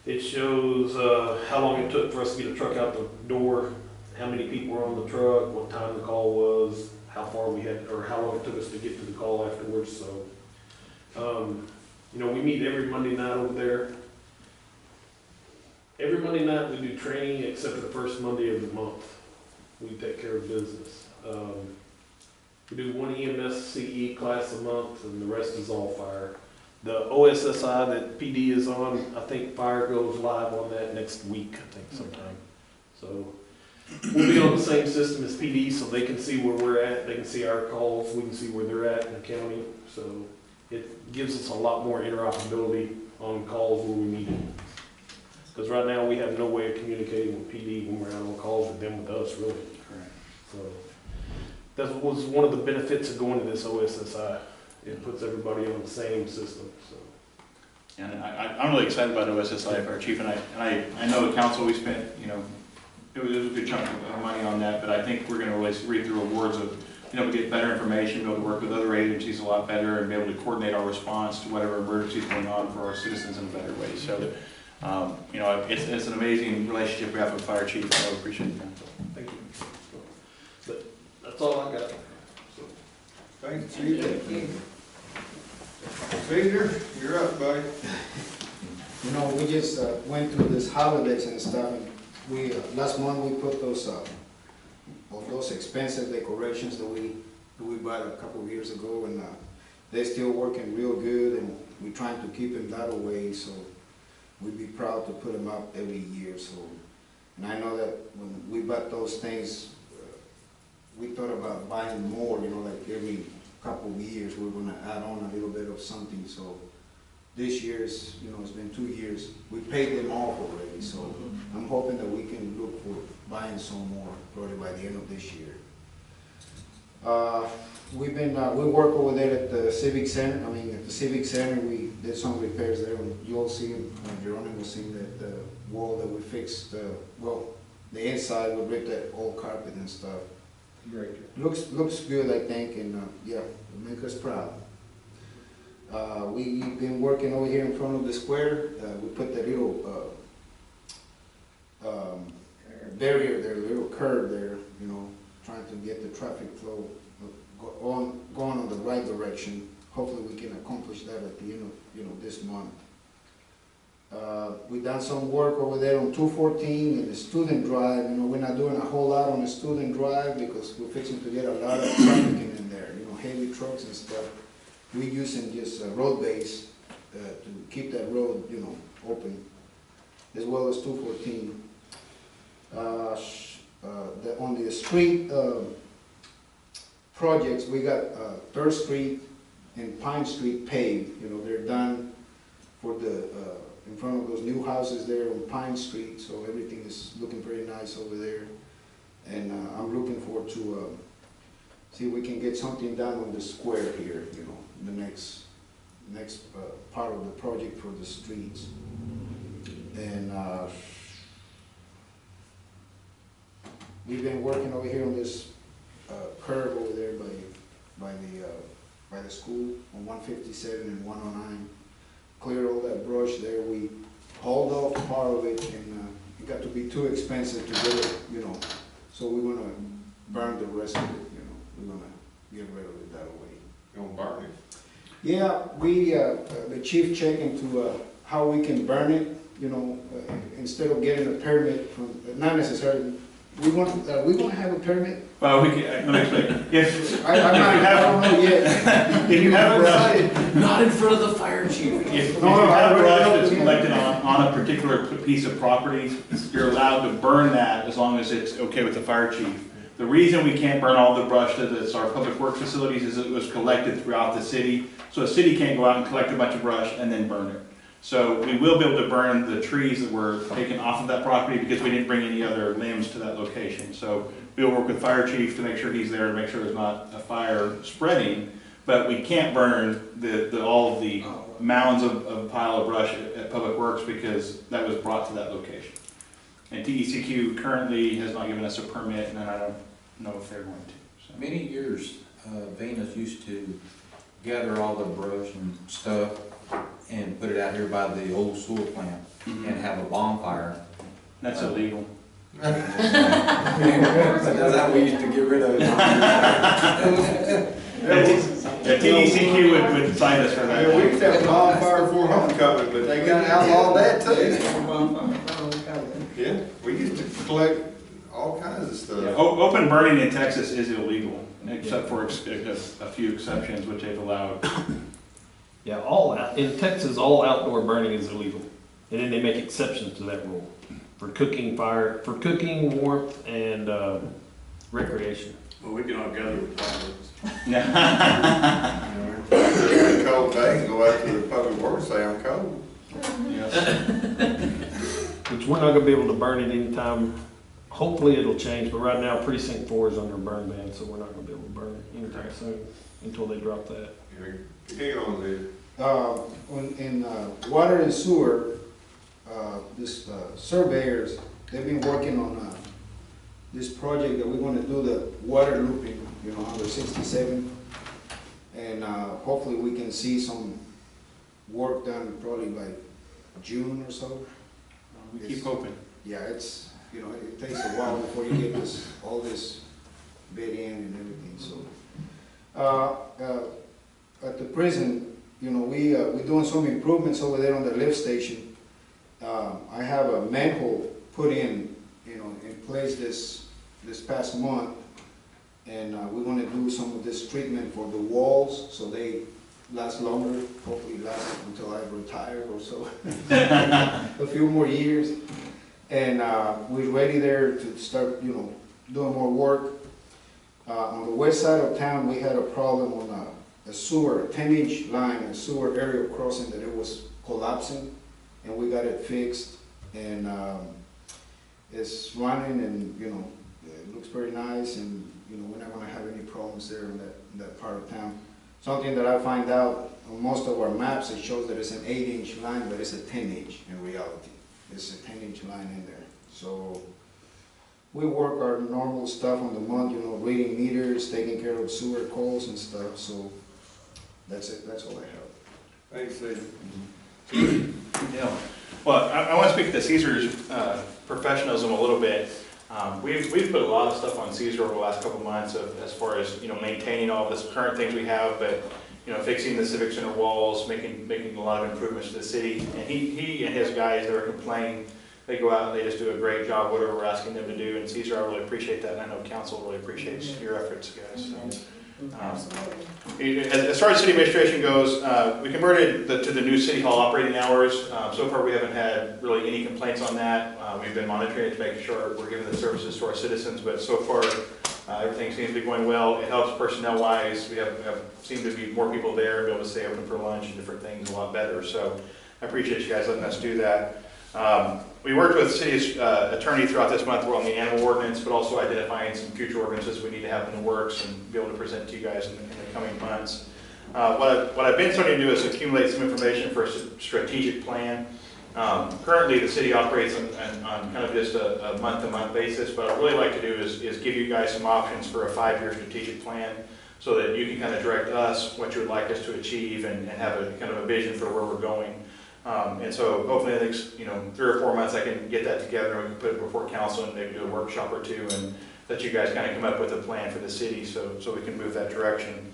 It shows how long it took for us to get a truck out the door, how many people were on the truck, what time the call was, how far we had, or how long it took us to get to the call afterwards. So, we meet every Monday night over there. Every Monday night we do training except for the first Monday of the month. We take care of business. We do one EMS CE class a month, and the rest is all fire. The OSSI that PD is on, I think fire goes live on that next week, I think sometime. So we'll be on the same system as PD, so they can see where we're at, they can see our calls, we can see where they're at in the county. So it gives us a lot more interoperability on calls where we need it. Because right now we have no way of communicating with PD when we're out on calls with them with us, really. Correct. So that was one of the benefits of going to this OSSI. It puts everybody on the same system, so. And I'm really excited about OSSI for our chief, and I know the council, we spent, it was a good chunk of money on that, but I think we're gonna really read through awards of, get better information, be able to work with other agencies a lot better, and be able to coordinate our response to whatever emergency is going on for our citizens in a better way. So, it's an amazing relationship we have with fire chief, I appreciate that. Thank you. But that's all I got. So. Thank you, Chief. Caesar, you're up, buddy. You know, we just went through this holidays and stuff, and we, last month, we put those expensive decorations that we bought a couple of years ago, and they're still working real good, and we're trying to keep them that way, so we'd be proud to put them up every year, so. And I know that when we bought those things, we thought about buying more, you know, like every couple of years, we're gonna add on a little bit of something, so this year's, you know, it's been 2 years, we paid them off already, so I'm hoping that we can look for buying some more, probably by the end of this year. We work over there at the Civic Center, at the Civic Center, we did some repairs there, and you'll see, Geronimo seen that the wall that we fixed, the inside, we ripped that old carpet and stuff. Great. Looks good, I think, and, yeah, it'll make us proud. We've been working over here in front of the square, we put that little, barrier there, little curb there, you know, trying to get the traffic flow going on the right direction. Hopefully we can accomplish that at the end of, you know, this month. We've done some work over there on 214 and the student drive. You know, we're not doing a whole lot on the student drive because we're fixing to get a lot of traffic in there, you know, heavy trucks and stuff. We're using just road base to keep that road, you know, open, as well as 214. On the street projects, we got 3rd Street and Pine Street paved. You know, they're done for the in front of those new houses there on Pine Street, so everything is looking very nice over there. And I'm looking forward to see if we can get something done on the square here, you know, the next part of the project for the streets. And we've been working over here on this curve over there by the school on 157 and 109. Cleared all that brush there. We hauled off part of it, and it got to be too expensive to get it, you know. So we're gonna burn the rest of it, you know. We're gonna get rid of it that way. You gonna burn it? Yeah, we the chief checked into how we can burn it, you know, instead of getting a permit from, not necessarily. We're gonna have a permit. Well, we can, let me explain. If I don't know yet. if you have brush, Not in front of the fire chief. if you have brush that's collected on a particular piece of property, you're allowed to burn that as long as it's okay with the fire chief. The reason we can't burn all the brush that's our public works facilities is it was collected throughout the city. So a city can't go out and collect a bunch of brush and then burn it. So we will be able to burn the trees that were taken off of that property because we didn't bring any other limbs to that location. So we'll work with fire chief to make sure he's there to make sure there's not a fire spreading. But we can't burn all of the mounds of pile of brush at Public Works because that was brought to that location. And TECQ currently has not given us a permit, and I don't know if they're going to. So. Many years, Venus used to gather all the brush and stuff and put it out here by the old sewer plant and have a bonfire. That's illegal. That's how we used to get rid of it. The TECQ would cite us for that. Yeah, we could have a bonfire for homecoming, but they got outlawed that too. Yeah, we used to collect all kinds of stuff. Yeah, open burning in Texas is illegal, except for a few exceptions which they've allowed. Yeah, in Texas, all outdoor burning is illegal. And then they make exceptions to that rule for cooking, warmth, and recreation. Well, we can all gather with fireworks. It's a cold day, and go out to the public works and say, I'm cold. Which we're not gonna be able to burn it anytime. Hopefully it'll change, but right now precinct 4 is under a burn ban, so we're not gonna be able to burn it anytime soon until they drop that. Hang on there. In water and sewer, surveyors, they've been working on this project that we're gonna do the water looping, you know, under 67. And hopefully we can see some work done probably by June or so. We keep hoping. Yeah, it's, you know, it takes a while before you get all this bid in and everything, so. At the prison, you know, we're doing some improvements over there on the lift station. I have a manhole put in, you know, in place this past month. And we're gonna do some of this treatment for the walls, so they last longer, hopefully last until I retire or so. A few more years. And we're ready there to start, you know, doing more work. On the west side of town, we had a problem on a sewer, a 10-inch line, a sewer area crossing that it was collapsing, and we got it fixed. And it's running, and, you know, it looks very nice, and, you know, we're not gonna have any problems there in that part of town. Something that I find out on most of our maps, it shows that it's an 8-inch line, but it's a 10-inch in reality. It's a 10-inch line in there. So we work our normal stuff on the month, you know, reading meters, taking care of sewer calls and stuff. So that's it. That's all I have. Thanks, Lee. Yeah. Well, I want to speak to Caesar's professionalism a little bit. We've put a lot of stuff on Caesar over the last couple of months as far as, you know, maintaining all this current things we have, but, you know, fixing the Civic Center walls, making a lot of improvements to the city. And he and his guys that are complaining, they go out and they just do a great job, whatever we're asking them to do. And Caesar, I really appreciate that, and I know council really appreciates your efforts, guys. So, as far as city administration goes, we converted to the new city hall operating hours. So far, we haven't had really any complaints on that. We've been monitoring it to make sure we're giving the services to our citizens, but so far, everything seems to be going well. It helps personnel-wise. We have seem to be more people there, be able to stay open for lunch and different things a lot better. So I appreciate you guys letting us do that. We worked with the city's attorney throughout this month. We're on the animal ordinance, but also identifying some future ordinances we need to have in the works and be able to present to you guys in the coming months. What I've been starting to do is accumulate some information for a strategic plan. Currently, the city operates on kind of just a month-to-month basis, but what I'd really like to do is give you guys some options for a 5-year strategic plan so that you can kind of direct us what you would like us to achieve and have a kind of a vision for where we're going. And so hopefully in the next 3 or 4 months I can get that together and we can put it before council and maybe do a workshop or two and let you guys kind of come up with a plan for the city so we can move that direction.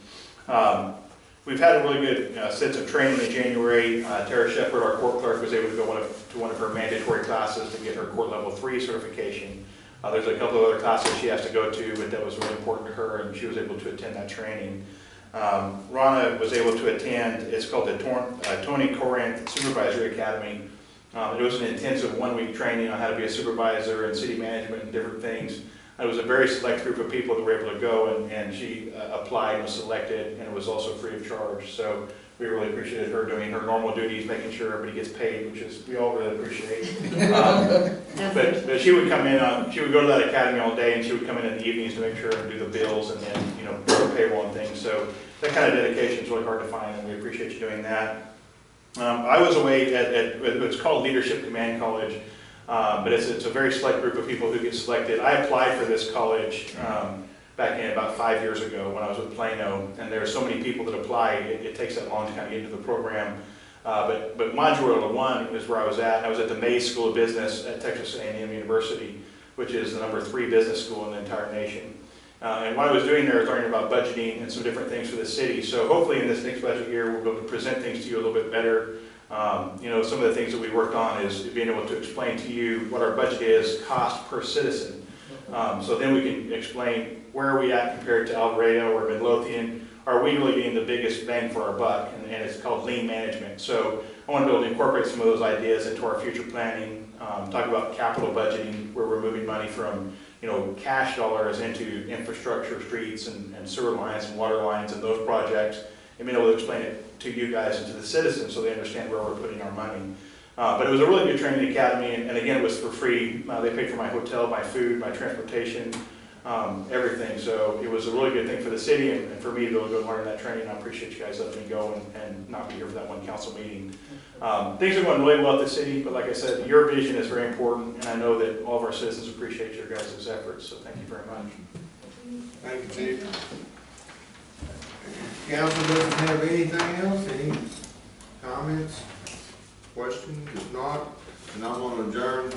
We've had a really good sense of training in January. Tara Shepard, our court clerk, was able to go to one of her mandatory classes to get her court level 3 certification. There's a couple of other classes she has to go to, but that was really important to her and she was able to attend that training. Rana was able to attend, it's called the Tony Corinth Supervisory Academy. It was an intensive 1-week training on how to be a supervisor and city management and different things. It was a very select group of people that were able to go and she applied and was selected, and it was also free of charge. So we really appreciated her doing her normal duties, making sure everybody gets paid, which is we all really appreciate. But she would come in, she would go to that academy all day, and she would come in the evenings to make sure and do the bills and then do the payroll and things. So that kind of dedication is really hard to find, and we appreciate you doing that. I was away at what's called Leadership Command College. But it's a very select group of people who get selected. I applied for this college back in about 5 years ago when I was with Plano, and there are so many people that apply, it takes that long to kind of get into the program. But Module 1 is where I was at. I was at the Mays School of Business at Texas A&M University, which is the #3 business school in the entire nation. And what I was doing there was learning about budgeting and some different things for the city. So hopefully in this next budget year, we'll be able to present things to you a little bit better. Some of the things that we worked on is being able to explain to you what our budget is, cost per citizen. So then we can explain where are we at compared to Alvarado or Midlothian. Are we really getting the biggest bang for our buck? And it's called lean management. So I want to be able to incorporate some of those ideas into our future planning, talk about capital budgeting, where we're moving money from cash dollars into infrastructure, streets and sewer lines and water lines and those projects, and being able to explain it to you guys and to the citizens so they understand where we're putting our money. But it was a really good training academy, and again, it was for free. They paid for my hotel, my food, my transportation, everything. So it was a really good thing for the city and for me to be able to go learn that training. I appreciate you guys letting me go and not be here for that one council meeting. Things are going really well at the city, but like I said, your vision is very important, and I know that all of our citizens appreciate your guys' efforts, so thank you very much. Thank you, Chief. Council doesn't have anything else? Any comments, questions? If not, then I'm going to adjourn.